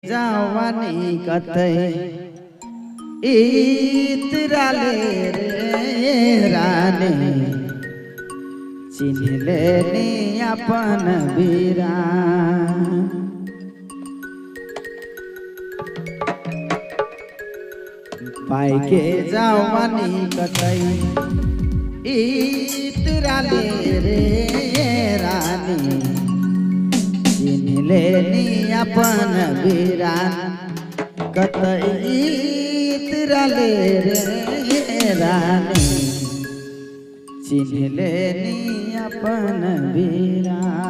जवानी कतई इतराले रे रानी चिन्ह लेनी अपन बीरा पाई के जवानी कतई इतराले रे रानी चिन्ह लेनी अपन बीरान कतई इतराले रे रानी चिन्ह लेनी अपन बीरान।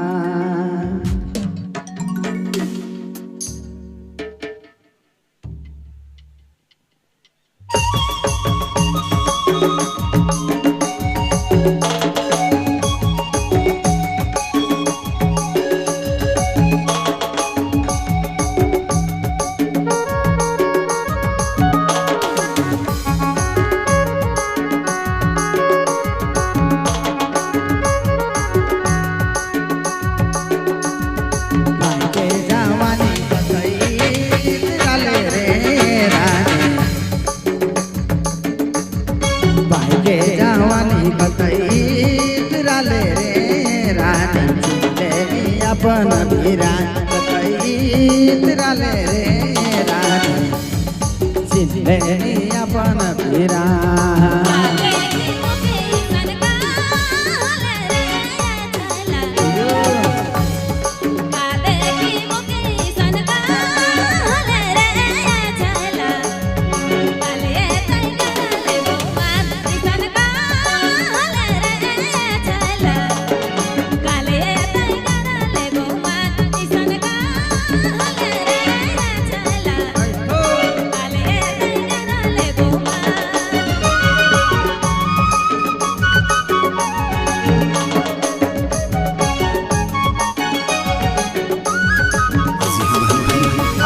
अपन बीरान कतई इतराले रे रानी चिन्ह लेनी अपन बीरान।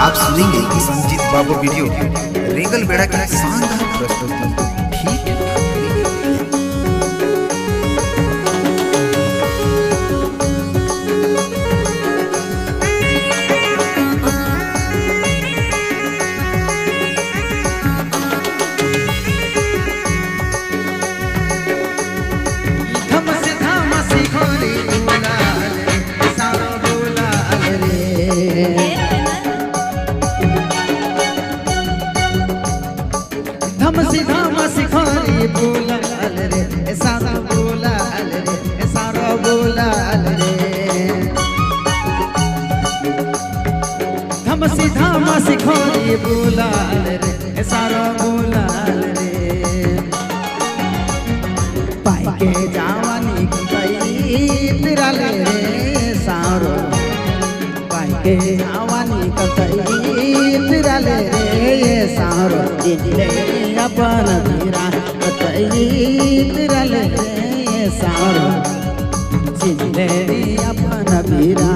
आप सुनेंगे कि संजीत बाबू वीडियो रेगल बेड़ा की शानदार प्रस्तुति। ठीक है, धम सिखारी बोलाल रे सारा बोलाल रे सारा बोलाल रे धम सिखारी बोलाल रे सारा बोलाल रे पाई के जवानी कतई इतराले रे सारो पाई के जवानी कतई इतराले रे सारो चिन्ह अपन बीरान कतई इतराले रे सारो चिन्ह लेनी अपन बीरान।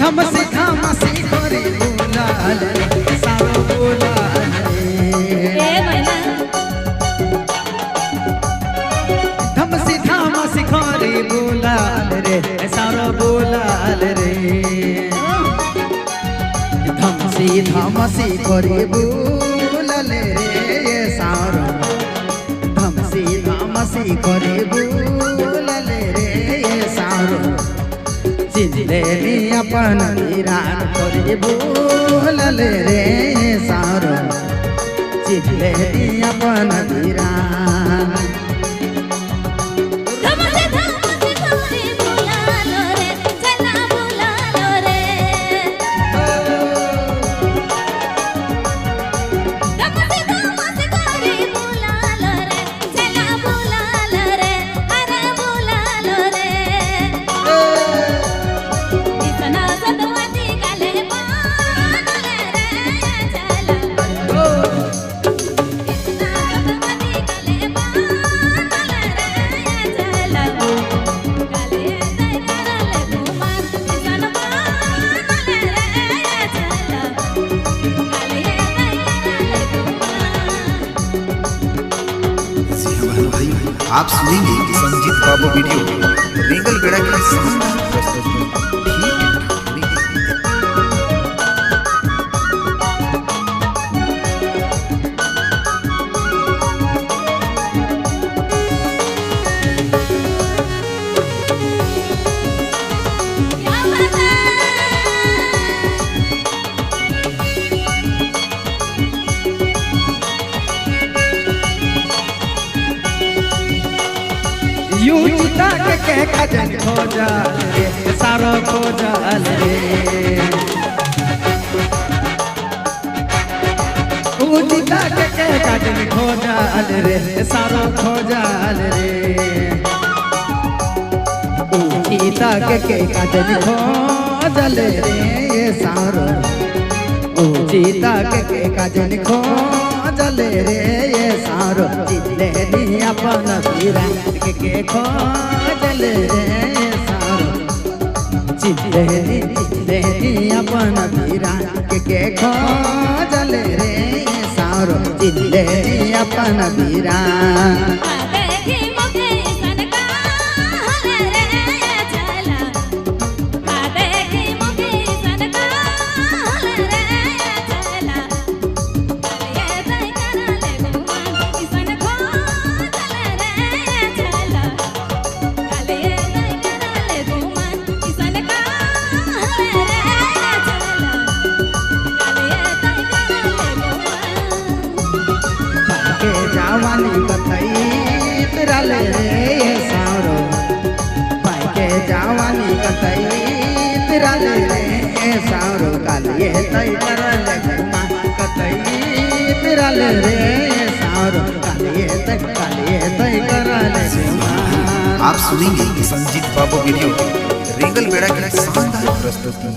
धमसी धमसी करे बोलाल रे सारो बोलाल रे धमसी धमसी करे बोलाल रे सारो बोलाल रे धमसी धमसी करे बोलाल रे सारो धमसी धमसी करे बोलाल रे सारो चिल्ले अपन वीरान करे बोलाल रे सारो चिल्ले अपन वीरान आप सुनेंगे संजीत बाबू वीडियो रेंगल बेड़ा की शानदार प्रस्तुति। यूजिता के खजन खोजल रे सारो खोजल रे यूजिता के खजन खोजल रे सारो खोजल रे यूजिता के खजन खोजल रे सारो यूजिता के खजन खोजल रे सारो चिल्ले नी अपन वीरा के खोजल रे सारो चिल्ले नी अपन वीरा के खोजल रे सारो चिल्ले नी अपन वीरा जवानी कतई तिरल रे सारो पाके जवानी कतई तिरल रे सारो कालिए तई करल घुमा कतई तिरल रे सारो कालिए तई करल घुमा। आप सुनेंगे संजीत बाबू वीडियो रेंगल बेड़ा की शानदार प्रस्तुति।